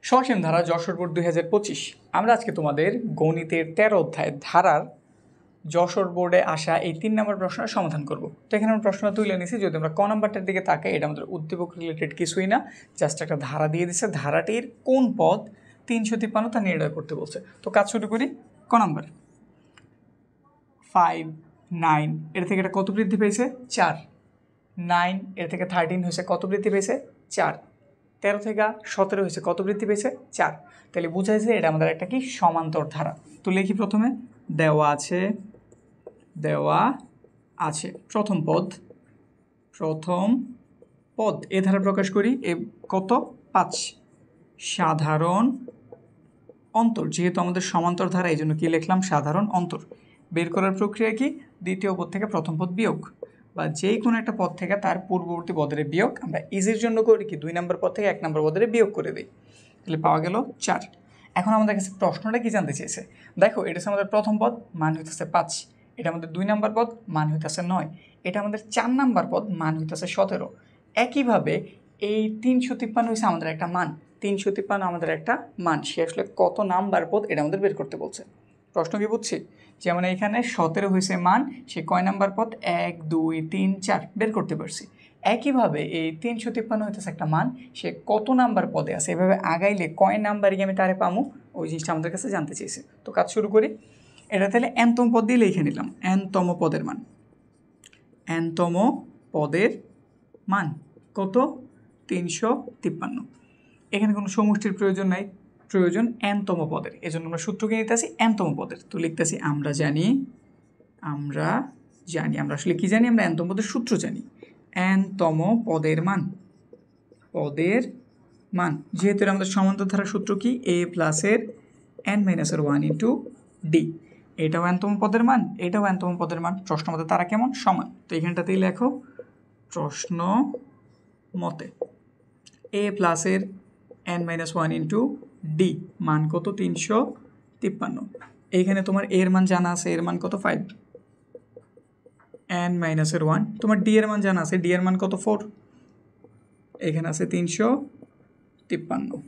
সসীম ধারা যশোর বোর্ড 2025। আমরা আজকে তোমাদের গণিতের 13 অধ্যায় ধারার যশোর বোর্ডে আসা এই 3 নম্বর প্রশ্নের সমাধান করব। তো এখানে আমরা প্রশ্ন তুলে নিয়েছি, যদি আমরা ক নাম্বারটার দিকে তাকাই, এটা আমাদের উদ্দীপক রিলেটেড কিছুই না, জাস্ট একটা ধারা দিয়ে দিচ্ছে, ধারাটির কোন পদ 353 তা নির্ণয় করতে বলছে। তো কাজ শুরু করি। ক নাম্বার 5, 9 এর থেকে এটা কত বৃদ্ধি পেয়েছে? 4। 9 এর থেকে 13 হয়েছে, কত বৃদ্ধি পেয়েছে? 4। 13 থেকে 17 হয়েছে, কত বৃদ্ধি পেয়েছে? 4। তাহলে বোঝায় যে এটা আমাদের একটা কি সমান্তর ধারা। তো লিখি প্রথমে, দেওয়া আছে প্রথম পদ এ ধারা প্রকাশ করি। এ কত? 5। সাধারণ অন্তর, যেহেতু আমাদের সমান্তর ধারা এই জন্য কি লিখলাম? সাধারণ অন্তর। বের করার প্রক্রিয়া কি? দ্বিতীয় পদ থেকে প্রথম পদ বিয়োগ, বা যে কোনো একটা পদ থেকে তার পূর্ববর্তী পদের বিয়োগ। আমরা ইজির জন্য করি কি 2 নম্বর পদ থেকে 1 নম্বর পদের বিয়োগ করে দিই। তাহলে পাওয়া গেল 4। এখন আমাদের কাছে প্রশ্নটা কি জানতে চেয়েছে? দেখো, এটা হচ্ছে আমাদের প্রথম পদ, মান হইতেছে 5। এটা আমাদের 2 নম্বর পদ, মান হইতেছে 9। এটা আমাদের 4 নম্বর পদ, মান হইতেছে 17। একইভাবে এই 353 হয়েছে আমাদের একটা মান। 353 আমাদের একটা মান। সে আসলে কত নাম্বার পদ এটা আমাদের বের করতে বলছে। প্রশ্ন কি বুঝছি? যেমন এইখানে 17 হয়েছে মান, সে কয় নাম্বার পদ? 1, 2, 3, 4 বের করতে পারছি। একইভাবে এই 353 হইতেছে একটা মান, সে কত নাম্বার পদে আছে। এভাবে আগাইলে কয় নাম্বারে আমি তারে পামু, ওই জিনিসটা আমাদের কাছে জানতে চেয়েছে। তো কাজ শুরু করি। এটা তাহলে এনতম পদ দিয়ে লিখে নিলাম। এনতম পদের মান কত? 353। এখানে কোনো সমষ্টির প্রয়োজন নাই, প্রয়োজন এনতম পদের। এজন্য আমরা সূত্রকে নিতেছি এনতম পদের। তো লিখতেছি আমরা জানি আমরা আসলে কি জানি? আমরা এনতম পদের সূত্র জানি। এনতম পদের মান যেহেতু আমাদের সমান্তর ধারার সূত্র কি? a প্লাস এর n-1 ইন্টু ডি। এটাও এনতম পদের মান, এটাও এনতম পদের মান। প্রশ্ন মতে তারা কেমন? সমান। তো এখানটাতেই লেখো প্রশ্ন মতে a প্লাস এর n-1 ইন্টু ডি মান কত? 353। এইখানে তোমার এর মান জানা আছে, এর মান কত? 5। n-1 তোমার ডি এর মান জানা আছে, ডি এর মান কত? 4। এখানে আছে 353।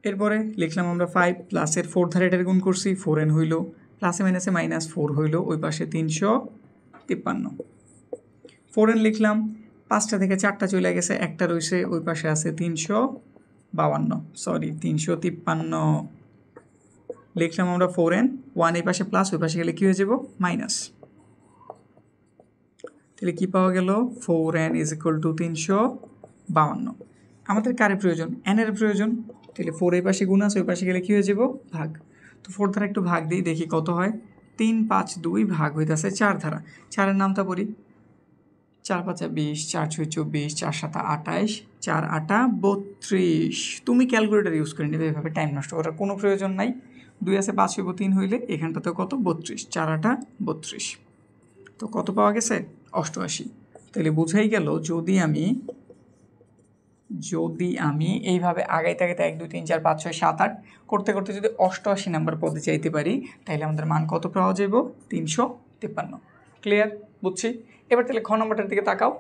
এরপরে লিখলাম আমরা 5 প্লাসের 4 ধারে এটার গুণ করছি, 4n হইল, প্লাসে মাইনাসে -4 হইল, ওই পাশে 353। 4n লিখলাম, 5টা থেকে 4টা চলে গেছে, একটা রয়েছে, ওই পাশে আছে 353 লিখলাম আমরা 4n। 1 এই পাশে প্লাস, ওই পাশে গেলে কী হয়ে যাব? মাইনাস। তাহলে কী পাওয়া গেল? 4n = 352। আমাদের কারে প্রয়োজন? n এর প্রয়োজন। তাহলে 4 এই পাশে গুণ আছে, ওই পাশে গেলে কী হয়ে যাব? ভাগ। তো 4 ধারা একটু ভাগ দিই, দেখি কত হয়। 3, 5, 2 ভাগ হইতেছে 4 ধারা। 4-এর নামটা পড়ি। 4 5 20, 4 6 24, 4 7 28, 4 8 32। তুমি ক্যালকুলেটার ইউজ করে নেবে, এভাবে টাইম নষ্ট করার কোনো প্রয়োজন নাই। 2 আছে 5 হইব 3 হইলে, এখানটাতে কত? 32। 4 8 32। তো কত পাওয়া গেছে? 88। তাহলে বোঝাই গেল যদি আমি এইভাবে আগাইতে 1 2 3 4 5 6 7 8 করতে করতে যদি 88 নাম্বার পদে চাইতে পারি, তাহলে আমাদের মান কত পাওয়া যাব? 353। ক্লিয়ার? বুঝছি। এবার তাহলে খ নম্বরটার দিকে তাকাও।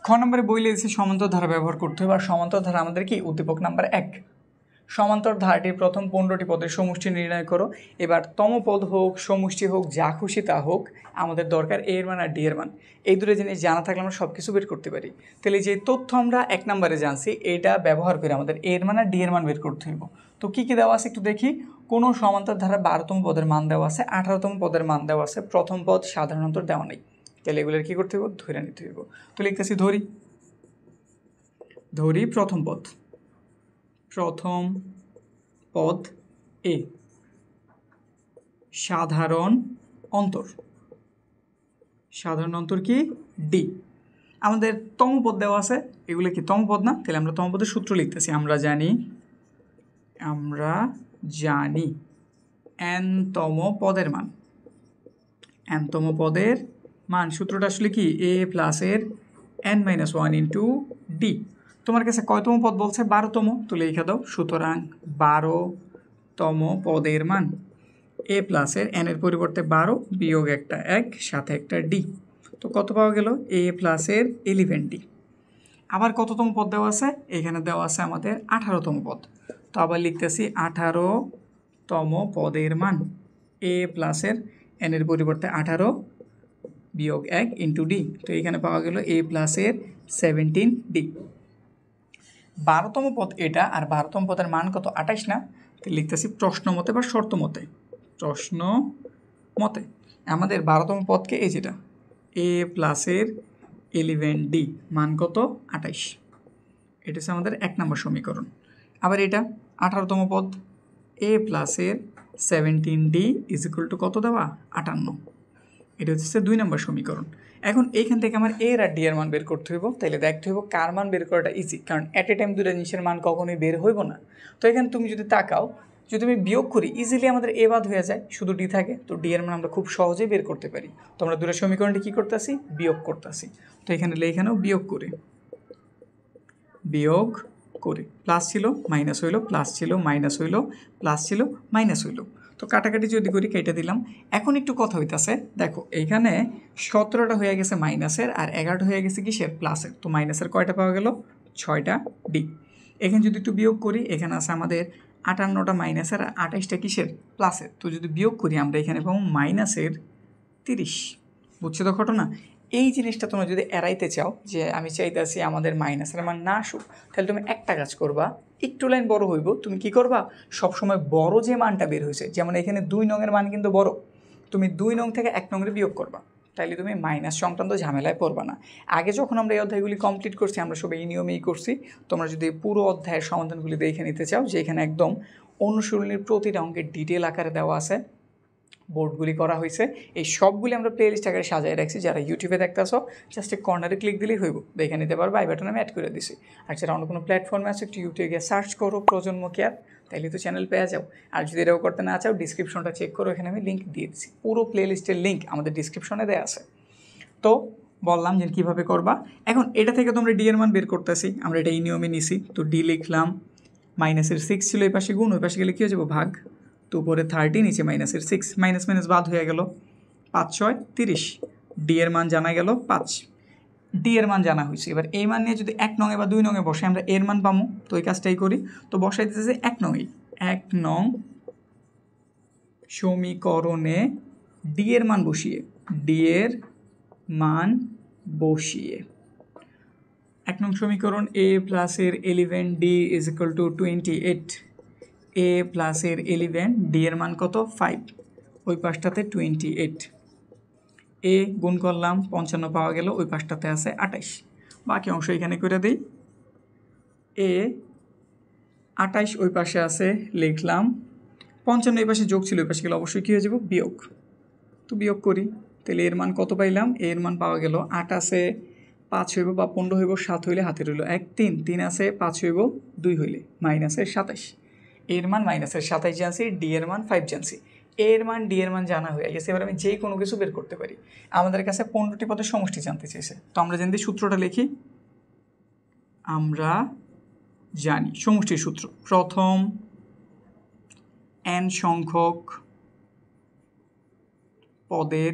খ নম্বরে বই লিখেছে সমান্তর ধারা ব্যবহার করতে হবে। আর সমান্তর ধারা আমাদের কি? উদ্দীপক নাম্বার 1। সমান্তর ধারাটির প্রথম 15টি পদের সমষ্টি নির্ণয় করো। এবার তম পদ হোক, সমষ্টি হোক, যা খুশি তা হোক, আমাদের দরকার এ এর মান আর ডি এর মান। এই দুটো জিনিস জানা থাকলে আমরা সব কিছু বের করতে পারি। তাহলে যে তথ্য আমরা 1 নম্বরে জানছি, এটা ব্যবহার করে আমাদের এ এর মান আর ডি এর মান বের করতে হইব। তো কী কী দেওয়া আছে একটু দেখি। কোনো সমান্তর ধারা 12তম পদের মান দেওয়া আছে, 18তম পদের মান দেওয়া আছে, প্রথম পদ সাধারণত দেওয়া নেই। তাহলে এগুলোর কী করতে হইব? ধরে নিতে হইব। তো লিখতেছি ধরি প্রথম পদ এ সাধারণ অন্তর কি? ডি। আমাদের তম পদ দেওয়া আছে, এগুলো কি তম পদ না? তাহলে আমরা তম পদের সূত্র লিখতেছি। আমরা জানি n-তম পদের মান সূত্রটা আসলে কি? a প্লাস এর n-1 ইন্টু ডি। তোমার কাছে কয়তম পদ বলছে? 12তম। তো লিখে দাও। সুতরাং 12তম পদের মান a প্লাস এর n এর পরিবর্তে 12 বিয়োগ একটা 1 সাথে একটা ডি। তো কত পাওয়া গেল? a প্লাস এর 11d। আবার কততম পদ দেওয়া আছে? এখানে দেওয়া আছে আমাদের 18তম পদ। তো আবার লিখতেছি 18তম পদের মান এ প্লাসের এনের পরিবর্তে 18 বিয়োগ 1 ইন্টু ডি। তো এখানে পাওয়া গেল এ প্লাসের 17 ডি। 12তম পদ এটা, আর 12তম পদের মান কত? 28 না? তো লিখতেছি প্রশ্ন মতে বা শর্ত মতে। প্রশ্ন মতে আমাদের 12তম পদকে এই যেটা এ প্লাসের 11d মান কত? 28। এটা হচ্ছে আমাদের 1 নম্বর সমীকরণ। আবার এটা 18তম পদ এ প্লাসের 17d ইজ ইকুয়াল টু কত দেওয়া? 58। এটা হচ্ছে 2 নম্বর সমীকরণ। এখন এইখান থেকে আমার এর আর ডি এর মান বের করতে হইব। তাহলে দেখতে হইব কার মান বের করাটা ইজি, কারণ অ্যাট এ টাইম দুটো জিনিসের মান কখনোই বের হইব না। তো এখানে তুমি যদি তাকাও, যদি আমি বিয়োগ করি ইজিলি আমাদের এ বাদ হয়ে যায়, শুধু ডি থাকে। তো ডি এর মান আমরা খুব সহজেই বের করতে পারি। তো আমরা দুটো সমীকরণটি কী করতেছি? বিয়োগ করতেছি। তো এখানে এখানেও বিয়োগ করে প্লাস ছিল মাইনাস হইলো, প্লাস ছিল মাইনাস হইলো, প্লাস ছিল মাইনাস হইলো। তো কাটাকাটি যদি করি কেটে দিলাম। এখন একটু কথা হইতাছে, দেখো এইখানে 17টা হয়ে গেছে মাইনাসের, আর 11টা হয়ে গেছে কিসের? প্লাসের। তো মাইনাসের কয়টা পাওয়া গেল? 6টা ডি। এখানে যদি একটু বিয়োগ করি, এখানে আছে আমাদের 58টা মাইনাসের আর 28টা কিসের? প্লাসের। তো যদি বিয়োগ করি আমরা এখানে পাবো মাইনাসের 30। বুঝছো তো ঘটনা? এই জিনিসটা তোমরা যদি এড়াইতে চাও, যে আমি চাইতেছি আমাদের মাইনাসের মান না আসুক, তাহলে তুমি একটা কাজ করবা, একটু লাইন বড় হইব, তুমি কি করবা? সবসময় বড় যে মানটা বের হয়েছে, যেমন এখানে 2 নংয়ের মান কিন্তু বড়, তুমি 2 নং থেকে 1 নংয়ের বিয়োগ করবা, তাইলে তুমি মাইনাস সংক্রান্ত ঝামেলায় পড়বা না। আগে যখন আমরা এই অধ্যায়গুলি কমপ্লিট করছি, আমরা সবাই এই নিয়মেই করছি। তোমরা যদি পুরো অধ্যায়ের সমাধানগুলি দেখে নিতে চাও, যে এখানে একদম অনুশীলনীর প্রতিটা অঙ্কের ডিটেল আকারে দেওয়া আছে, বোর্ডগুলি করা হয়েছে, এই সবগুলি আমরা প্লে লিস্ট আকারে সাজায় রাখছি। যারা ইউটিউবে দেখতে আসো, জাস্ট কর্নারে ক্লিক দিলেই হইব, দেখে নিতে পারবো। আই বাটন আমি অ্যাড করে দিছি। আর যারা অন্য কোনো প্ল্যাটফর্মে আছে, একটু ইউটিউবে গিয়ে সার্চ করো প্রজন্ম কেয়ার, তাইলে তো চ্যানেল পেয়ে যাও। আর যদি এটাও করতে না চাও, ডিসক্রিপশনটা চেক করো, এখানে আমি লিঙ্ক দিয়ে দিচ্ছি। পুরো প্লে লিস্টের লিঙ্ক আমাদের ডিসক্রিপশনে দেওয়া আছে। তো বললাম যে কীভাবে করবা। এখন এটা থেকে তোমরা ডি এর মান বের করতেছি, আমরা এটা এই নিয়মে নিছি। তো ডি লিখলাম, মাইনাসের 6 ছিল, এই পাশে গুণ, ওই পাশে গেলে কী হয়ে যাবো? ভাগ। তো উপরে 30, নিচে মাইনাসের 6, মাইনাস মাইনাস বাদ হয়ে গেল, 5 6 30। ডি এর মান জানা গেল 5। ডি এর মান জানা হয়েছে। এবার এই মান নিয়ে যদি 1 নংয়ে বা 2 নংয়ে বসে আমরা এর মান পাবো। তো এই কাজটাই করি। তো বসাই দিতেছে 1 নংয়েই, 1 নং সমীকরণে ডি এর মান বসিয়ে, 1 নং সমীকরণ এ প্লাসের 11d ইজ ইকুয়াল টু 28। এ প্লাসের 11, ডি এর মান কত? 5, ওই পাশটাতে 28। এ গুণ করলাম, 55 পাওয়া গেল, ওই পাশটাতে আছে 28। বাকি অংশ এখানে করে দিই। এ 28 ওই পাশে আছে, লিখলাম 55 এই পাশে যোগ ছিল, ওই পাশে গেলে অবশ্যই কী হয়ে যাব? বিয়োগ। তো বিয়োগ করি, তাহলে এর মান কত পাইলাম? এর মান পাওয়া গেল 8 আছে 5 হইব বা 15 হইব, 7 হইলে হাতে রইল 1 3, 3 আছে 5 হইব 2 হইলে মাইনাসের 27। এর মান মাইনাসের 27 জানছি, ডি এর মান 5 জানছি। এর মান ডি এর মান জানা হয়ে গেছে। এবার আমি যে কোনো কিছু বের করতে পারি। আমাদের কাছে 15টি পদের সমষ্টি জানতে চেয়েছে। তো আমরা জানি সূত্রটা লিখি। আমরা জানি সমষ্টির সূত্র, প্রথম n সংখ্যক পদের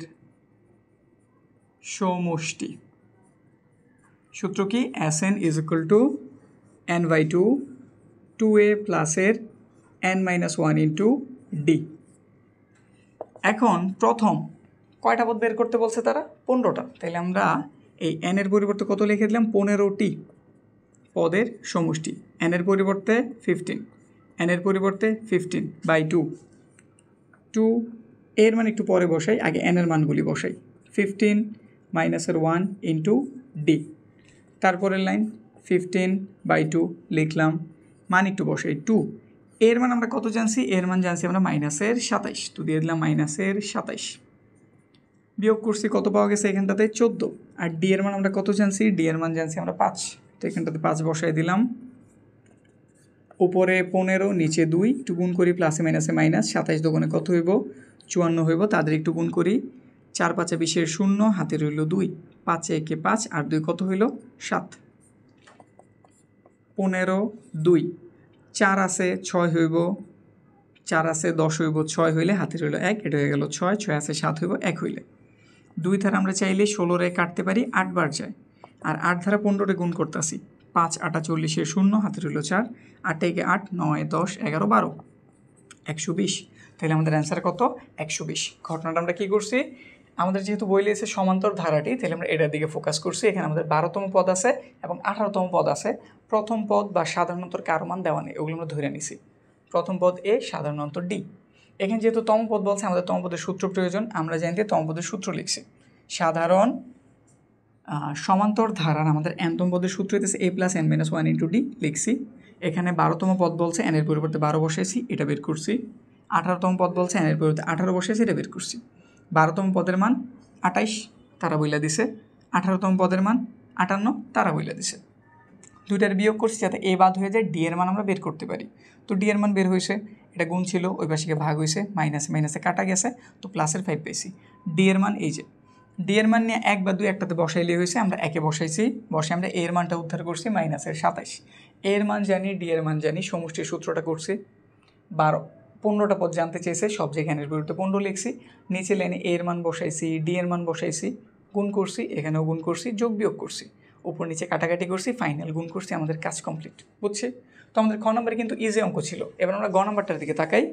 সমষ্টি। সূত্র কি? Sn is equal two n/2, 2a প্লাসের n-1 ইন্টু ডি। এখন প্রথম কয়টা পদ বের করতে বলছে তারা? 15টা। তাইলে আমরা এই n এর পরিবর্তে কত লিখে দিলাম? 15টি পদের সমষ্টি। n এর পরিবর্তে 15, n এর পরিবর্তে 15/2, 2 এর মান একটু পরে বসাই, আগে n এর মানগুলি বসাই। 15 মাইনাসের 1 ইন্টু ডি। তারপরের লাইন 15/2 লিখলাম, মান একটু বসাই 2। এর মান আমরা কত জানছি? এর মান জানছি আমরা মাইনাসের 27। তো দিয়ে দিলাম মাইনাসের 27। বিয়োগ করছি, কত পাওয়া গেছে এখানটাতে? 14। আর ডি এর মান আমরা কত জানছি? ডি এর মান জানছি আমরা 5। তো এখানটাতে 5 বসাই দিলাম। উপরে 15, নিচে 2, একটু গুণ করি, প্লাসে মাইনাসে মাইনাস, 27 দোকানে কত হইব? 54 হইব। তাদের একটু গুণ করি, 4 5 20 0, হাতে রইল 2, 5 1 5 আর 2 কত হইল? 7। 15 2, 4 আছে 6 হইব, 4 আছে 10 হইব, 6 হইলে হাতে রইল 1, এটা হয়ে গেল 6, 6 আছে 7 হইব, 1 হইলে 2 ধারা আমরা চাইলে 16 কাটতে পারি, 8 বার যায়। আর 8 ধারা 15 গুণ করতেছি, 5 8 40 0 হাতে রইল 4 8 একে 8 9 10 11 12 120। তাহলে আমাদের অ্যান্সার কত? 120। ঘটনাটা আমরা কী করছি, আমাদের যেহেতু বই লিখেছে সমান্তর ধারাটি, তাহলে আমরা এটার দিকে ফোকাস করছি। এখানে আমাদের 12তম পদ আছে এবং 18তম পদ আছে। প্রথম পদ বা সাধারণত কারো মান দেওয়া নেই, ওগুলো আমরা ধরে নিছি। প্রথম পদ এ, সাধারণত ডি। এখানে যেহেতু তম পদ বলছে, আমাদের তম পদের সূত্র প্রয়োজন। আমরা জানি তম পদের সূত্র লিখছি। সাধারণ সমান্তর ধারার আমাদের এনতম পদের সূত্র হইতেছে a + n - 1 × d লিখছি। এখানে 12তম পদ বলছে n এর পরিবর্তে 12 বসাইছি, এটা বের করছি। 18তম পদ বলছে n এর পরিবর্তে 18 বসাইছি, এটা বের করছি। 12তম পদের মান 28 তারা বইলা দিছে, 18তম পদের মান 58 তারা বইলা দিছে। দুইটার বিয়োগ করছি যাতে এ বাদ হয়ে যায়, ডি এর মান আমরা বের করতে পারি। তো ডি এর মান বের হয়েছে, এটা গুণ ছিল, ওই পাশে ভাগ হয়েছে, মাইনাসে মাইনাসে কাটা গেছে, তো প্লাসের 5 পেয়েছি। ডি এর মান এই যে, ডি এর মান নিয়ে 1 বা 2 একটাতে বসাইলে হয়েছে, আমরা একে বসাইছি, বসে আমরা এর মানটা উদ্ধার করছি -27। এর মান জানি, ডি এর মান জানি, সমষ্টির সূত্রটা করছি। 15টা পদ জানতে চেয়েছে, সব জায়গায় এর বিরুদ্ধে 15 লিখছি। নিচে লাইনে এর মান বসাইছি, ডি এর মান বসাইছি, গুণ করছি, এখানেও গুণ করছি, যোগ বিয়োগ করছি, উপর নিচে কাটাকাটি করছি, ফাইনাল গুণ করছি, আমাদের কাজ কমপ্লিট। বুঝছি? তো আমাদের খ নম্বরে কিন্তু ইজি অঙ্ক ছিল। এবার আমরা গ নাম্বারটার দিকে তাকাই।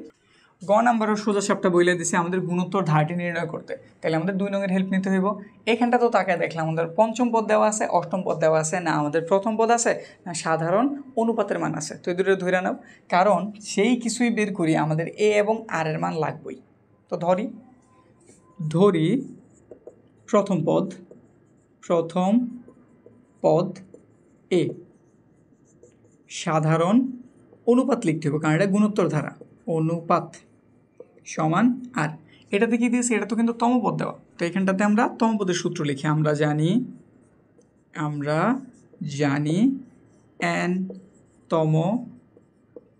গ নাম্বারও সোজা সাপটা বইলে দিছে আমাদের গুণোত্তর ধারটি নির্ণয় করতে। তাহলে আমাদের 2 নংয়ের হেল্প নিতে হইব। এখানটা তো তাকায় দেখলাম আমাদের পঞ্চম পদ দেওয়া আছে, অষ্টম পদ দেওয়া আছে, না আমাদের প্রথম পদ আছে, না সাধারণ অনুপাতের মান আছে। তো এই দুটো ধরে নাও, কারণ সেই কিছুই বের করি আমাদের এ এবং আর এর মান লাগবেই। তো ধরি প্রথম পদ এ সাধারণ অনুপাত লিখতে হবে, কারণ এটা গুণোত্তর ধারা। অনুপাত সমান আর এটাতে কি দিয়েছে, এটা তো কিন্তু তম পদ দেওয়া। তো এখানটাতে আমরা তম পদের সূত্র লিখি। আমরা জানি n তম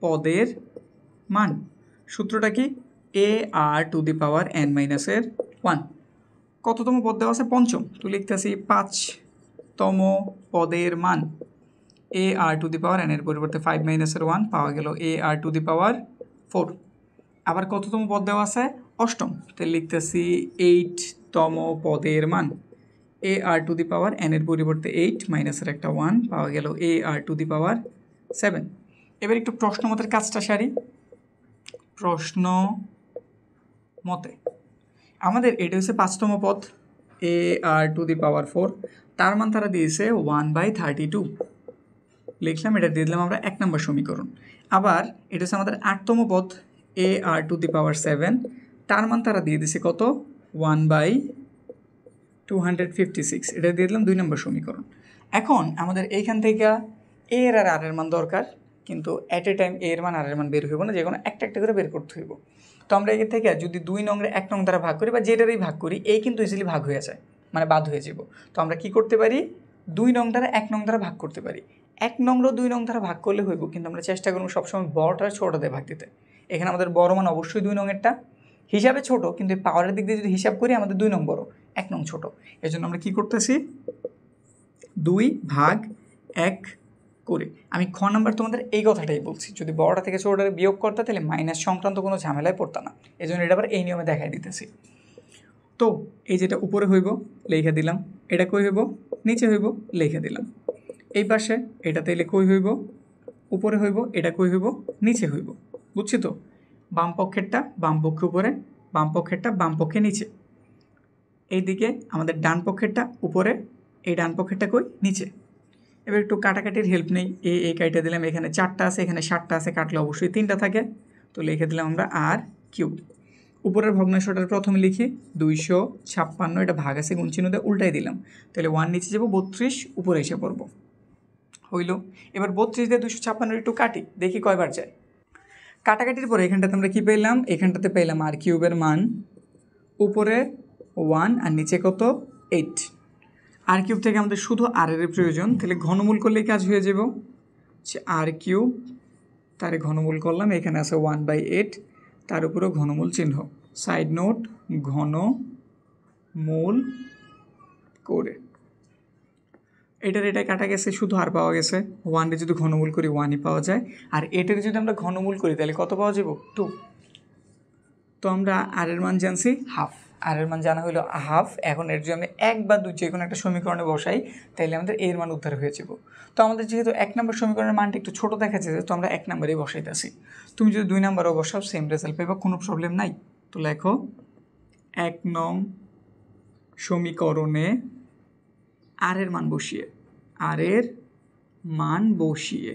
পদের মান। সূত্রটা কি? ar⁻n-1। কততম পদ দেওয়া আছে? পঞ্চম। তো লিখতেছি 5তম পদের মান ar⁻n এর পরিবর্তে 5-1 পাওয়া গেল ar⁴। আবার কততম পদ দেওয়া আছে? অষ্টম। তাহলে লিখতেছি 8তম পদের মান ar⁻n এর পরিবর্তে 8 মাইনাসের একটা 1 পাওয়া গেল ar⁷। এবার একটু প্রশ্ন মতের কাজটা সারি। প্রশ্ন মতে আমাদের এটা হচ্ছে 5তম পদ ar⁴, তার মান তারা দিয়েছে 1/32 লিখলাম, এটা দিয়ে দিলাম আমরা 1 নম্বর সমীকরণ। আবার এটা হচ্ছে আমাদের 8তম পদ ar⁷, তার মান তারা দিয়ে দিছে কত? 1/256, এটা দিয়ে দিলাম 2 নম্বর সমীকরণ। এখন আমাদের এইখান থেকে এর আর আর এর মান দরকার, কিন্তু অ্যাট এ টাইম এর মান আর এর মান বের হইব না, যে কোনো একটা একটা করে বের করতে হইব। তো আমরা এখান থেকে যদি 2 নংরে 1 নং দ্বারা ভাগ করি বা যেটারই ভাগ করি, এই কিন্তু ইজিলি ভাগ হয়ে যায়, মানে বাদ হয়ে যাব। তো আমরা কি করতে পারি? 2 নং দ্বারা 1 নং দ্বারা ভাগ করতে পারি। 1 নংরও 2 নং দ্বারা ভাগ করলে হইব, কিন্তু আমরা চেষ্টা করব সবসময় বড়টা ছোটটা দিয়ে ভাগ দিতে। এখানে আমাদের বড় মান অবশ্যই 2 নংয়েরটা, হিসাবে ছোট, কিন্তু পাওয়ারের দিক দিয়ে যদি হিসাব করি আমাদের 2 নং বড়, 1 নং ছোট। এই জন্য আমরা কী করতেছি? 2/1 করে। আমি খ নাম্বার তোমাদের এই কথাটাই বলছি, যদি বড়টা থেকে ছোটটা বিয়োগ করতে তাহলে মাইনাস সংক্রান্ত কোনো ঝামেলায় পড়তা না। এই জন্য এটা আবার এই নিয়মে দেখাই দিতেছি। তো এই যেটা উপরে হইব লেখা দিলাম, এটা কই হইব? নিচে হইব, লেখা দিলাম। এই পাশে এটা তাইলে কই হইব? উপরে হইব, এটা কই হইব? নিচে হইব। বুঝছি তো? বাম পক্ষেরটা বাম পক্ষে উপরে, বাম পক্ষেরটা বাম পক্ষে নিচে। এইদিকে আমাদের ডান পক্ষেরটা উপরে, এই ডান পক্ষেরটা কই? নিচে। এবার একটু কাটাকাটির হেল্প নেই। এই কাইটা দিলাম, এখানে 4টা আছে, এখানে 7টা আছে, কাটলে অবশ্যই 3টা থাকে। তো লিখে দিলাম আমরা r3। উপরের ভগ্নাংশটার প্রথমে লিখি 256, এটা ভাগ আছে গুণ চিহ্ন দিয়ে উল্টাই দিলাম, তাহলে 1 নিচে যাব, 32 উপরে এসে পড়বো। হইল। এবার 32 দিয়ে 256 একটু কাটি, দেখি কয়বার যায়। কাটাকাটির পরে এখানটাতে আমরা কী পেলাম? এখানটাতে পেলাম r³ মান, উপরে 1 আর নিচে কত? 8। r³ থেকে আমাদের শুধু r এর প্রয়োজন, তাহলে ঘনমূল করলেই কাজ হয়ে যাব। r³ তারে ঘনমূল করলাম, এখানে আছে 1/8, তার উপরেও ঘনমূল চিহ্ন। সাইড নোট, ঘনমূল করে এটা কাটা গেছে, শুধু আর পাওয়া গেছে। 1 যদি ঘনমূল করি 1ই পাওয়া যায়, আর এটার যদি আমরা ঘনমূল করি তাহলে কত পাওয়া যাব? 2। তো আমরা আর এর মান জানছি হাফ, আর এর মান জানা হলো হাফ। এখন এর যদি আমি 1 বা 2 যে কোনো একটা সমীকরণে বসাই তাহলে আমাদের এর মান উদ্ধার হয়ে যাব। তো আমাদের যেহেতু 1 নম্বর সমীকরণের মানটা একটু ছোটো দেখাচ্ছে, তো আমরা 1 নম্বরেই বসাইতেছি। তুমি যদি 2 নম্বরেও বসাও সেম রেজাল্ট পাইবা, কোনো প্রবলেম নাই। তো লেখো 1 নং সমীকরণে আর এর মান বসিয়ে, আর এর মান বসিয়ে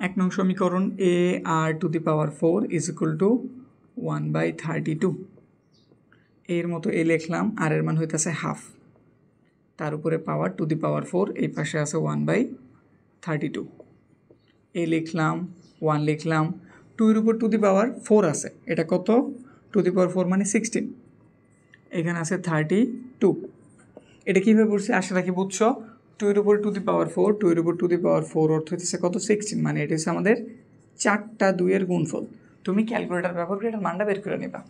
1 নং সমীকরণ এ R to the power 4 is equal to 1/32। এর মতো এ লিখলাম, আর এর মান হইতেছে হাফ, তার উপরে পাওয়ার টু দি পাওয়ার 4, এই পাশে আছে 1/32। এ লিখলাম, 1 লিখলাম, 2 এর উপর টু দি পাওয়ার 4 আছে, এটা কত? টু দি পাওয়ার 4 মানে 16, এখানে আছে 32। এটা কীভাবে পড়ছে আশা রাখি বুঝছো। 2 এর উপর টু দি পাওয়ার 4, 2 এর উপর টু দি পাওয়ার 4 অর্থ হচ্ছে কত? 16, মানে এটা হচ্ছে আমাদের 4টা 2 এর গুণফল। তুমি ক্যালকুলেটার ব্যবহার করে এটার মানটা বের করে নিবা।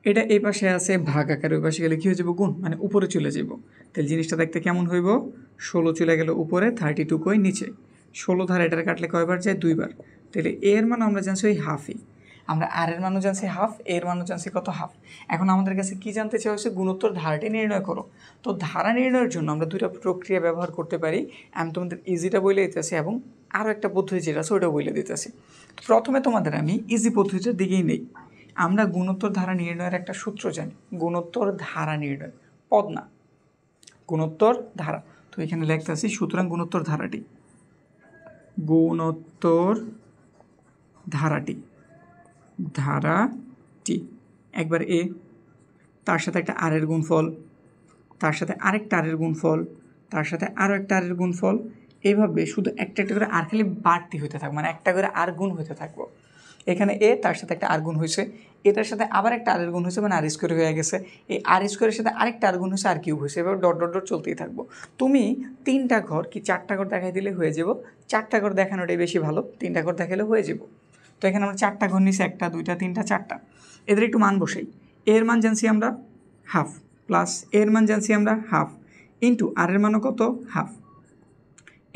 এটা এই পাশে আছে ভাগ আকারে, ওই পাশে গেলে কী হয়ে যাবো? গুণ, মানে উপরে চলে যাব। তাহলে জিনিসটা দেখতে কেমন হইব? 16 চলে গেল উপরে, 32 কই নিচে। 16 ধারা এটার কাটলে কয়বার যায়? 2বার। তাহলে এর মান আমরা জানছি ওই হাফই। আমরা আর এর মানও জানছি হাফ, এর মানও জানছি কত? হাফ। এখন আমাদের কাছে কি জানতে চাই হচ্ছে গুণোত্তর ধারাটি নির্ণয় করো। তো ধারা নির্ণয়ের জন্য আমরা দুইটা প্রক্রিয়া ব্যবহার করতে পারি। আমি তোমাদের ইজিটা বলে দিতেছি এবং আরও একটা পদ্ধতি যেটা আছে ওইটা বলে দিতেছি। প্রথমে তোমাদের আমি ইজি পদ্ধতিটার দিকেই নেই। আমরা গুণোত্তর ধারা নির্ণয়ের একটা সূত্র জানি, গুণোত্তর ধারা নির্ণয়, পদ না, গুণোত্তর ধারা। তো এখানে লিখতেছি, সুতরাং গুণোত্তর ধারাটি, গুণোত্তর ধারাটি, ধারাটি একবার এ, তার সাথে একটা আর এর গুণফল, তার সাথে আরেকটা আর এর গুণফল, তার সাথে আরও একটা আর এর গুণফল, এইভাবে শুধু একটা একটা করে আর খালি বাড়তি হতে থাকবে, মানে একটা করে আর গুণ হতে থাকবো। এখানে এ, তার সাথে একটা আর গুণ হয়েছে, এটার সাথে আবার একটা আর এর গুণ হয়েছে, মানে আর স্কোয়ার হয়ে গেছে। এই আর স্কোয়ারের সাথে আরেকটা আর গুণ হয়েছে, আর কিউব হয়েছে, এবার ডট ডট ডট চলতেই থাকবো। তুমি 3টা ঘর কি 4টা ঘর দেখাই দিলে হয়ে যাব। 4টা ঘর দেখানোটাই বেশি ভালো, 3টা ঘর দেখালে হয়ে যাব। তো এখানে আমরা 4টা ঘর নিছি, 1টা 2টা 3টা 4টা। এদের একটু মান বসাই। এর মান জানছি আমরা হাফ, প্লাস এর মান জানছি আমরা হাফ, ইন্টু আর এর মানও কত? হাফ।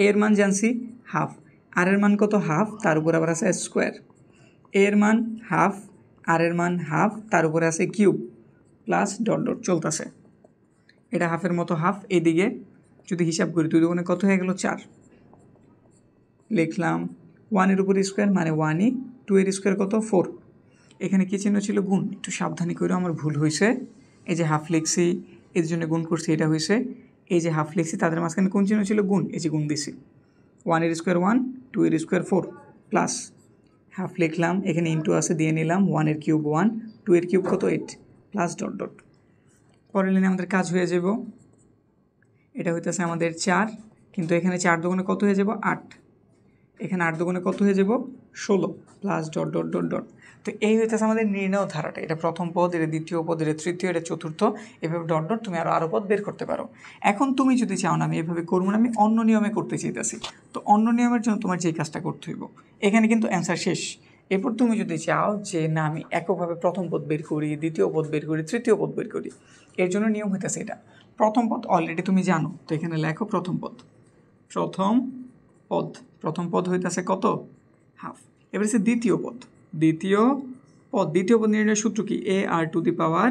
এর মান জানছি হাফ, আর এর মান কত? হাফ, তার উপর আবার আছে স্কোয়ার। এর মান হাফ, আর এর মান হাফ, তার উপরে আছে কিউব, প্লাস ডট ডট চলতেছে। এটা হাফের মতো হাফ। এদিকে যদি হিসাব করি 2 দুগুণে কত হয়ে গেল? 4 লিখলাম। 1 এর উপর স্কোয়ার মানে 1ই, 2 এর স্কোয়ার কত? 4। এখানে কী চিহ্ন ছিল? গুণ। একটু সাবধানী করে, আমার ভুল হয়েছে। এই যে হাফ লিখছি, এর জন্য গুণ করছি, এটা হয়েছে। এই যে হাফ লিখছি, তাদের মাঝখানে কোন চিহ্ন ছিল? গুণ। এই যে গুণ দিছি। 1 এর স্কোয়ার 1, 2 এর স্কোয়ার 4, প্লাস হাফ লিখলাম, এখানে ইন্টু আছে দিয়ে নিলাম, 1 এর কিউব 1, 2 এর কিউব কত? 8, প্লাস ডট ডট। পরের লাইনে আমাদের কাজ হয়ে যাব। এটা হইতেছে আমাদের 4, কিন্তু এখানে 4 দুগুণে কত হয়ে যাব? 8। এখানে 8 দুগুণে কত হয়ে যাব? 16, plus dot dot dot dot. তো এই হইতেছে আমাদের নির্ণয় ধারাটা। এটা প্রথম পদ, এটা দ্বিতীয় পদ, এটা তৃতীয়, এটা চতুর্থ, এভাবে ডট ডট তুমি আরও পদ বের করতে পারো। এখন তুমি যদি চাও না আমি এভাবে করবো না, আমি অন্য নিয়মে করতে চাইতেছি, তো অন্য নিয়মের জন্য তোমার যেই কাজটা করতে হইব, এখানে কিন্তু অ্যান্সার শেষ। এরপর তুমি যদি চাও যে না আমি এককভাবে প্রথম পদ বের করি, দ্বিতীয় পদ বের করি, তৃতীয় পদ বের করি, এর জন্য নিয়ম হইতেছে এটা। প্রথম পদ অলরেডি তুমি জানো, তো এখানে লেখো প্রথম পদ। প্রথম পদ, প্রথম পদ হইতেছে কত? হাফ। এবার হচ্ছে দ্বিতীয় পদ, দ্বিতীয় পদ, দ্বিতীয় পদ নির্ণয়ের সূত্র কি? এ আর টু দি পাওয়ার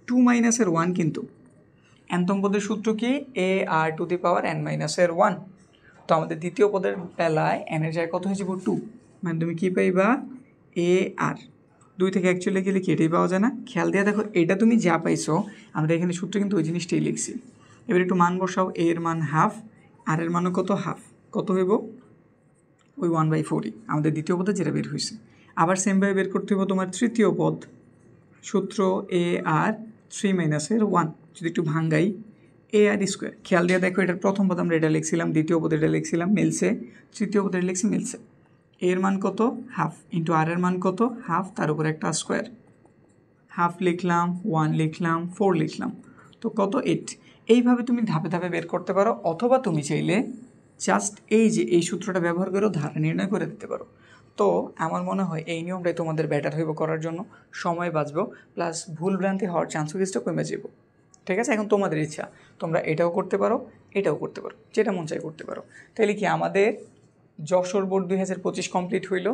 2 মাইনাসের 1 কিন্তু। এনতম পদের সূত্র কি? এ R to the power n মাইনাসের 1। তো আমাদের দ্বিতীয় পদের বেলায় n এর জায়গায় কত হয়ে যাব? 2, মানে তুমি কী পাইবা? এ আর 2 থেকে 1 চলে গেলে কি এটাই পাওয়া যায় না? খেয়াল দিয়ে দেখো, এটা তুমি যা পাইছো, আমরা এখানে সূত্র কিন্তু ওই জিনিসটাই লিখছি। এবার একটু মান বসাও। এর মান হাফ, আর এর মানও কত? হাফ। কত হইব? ওই 1/4ই আমাদের দ্বিতীয় পদে যেটা বের হয়েছে। আবার সেমভাবে বের করতে হবে তোমার তৃতীয় পদ, সূত্র এ আর 3 মাইনাসের 1। যদি একটু ভাঙ্গাই, এ আর স্কোয়ার। খেয়াল দিয়ে দেখো, এটার প্রথম পদ আমরা এটা লিখছিলাম, দ্বিতীয় পদে এটা লিখছিলাম, মিলছে। তৃতীয় পদে লিখছি, মিলছে। এর মান কত? হাফ, ইন্টু আর এর মান কত? হাফ, তার উপরে একটা স্কোয়ার। হাফ লিখলাম, 1 লিখলাম, 4 লিখলাম, তো কত? 8। এইভাবে তুমি ধাপে ধাপে বের করতে পারো, অথবা তুমি চাইলে জাস্ট এই যে এই সূত্রটা ব্যবহার করেও ধারা নির্ণয় করে দিতে পারো। তো আমার মনে হয় এই নিয়মটাই তোমাদের বেটার হইব করার জন্য, সময় বাঁচবে, প্লাস ভুলভ্রান্তি হওয়ার চান্সও কিছুটা কমে যাব। ঠিক আছে? এখন তোমাদের ইচ্ছা, তোমরা এটাও করতে পারো, এটাও করতে পারো, যেটা মন চাই করতে পারো। তাহলে কি আমাদের যশোর বোর্ড 2025 কমপ্লিট হইল।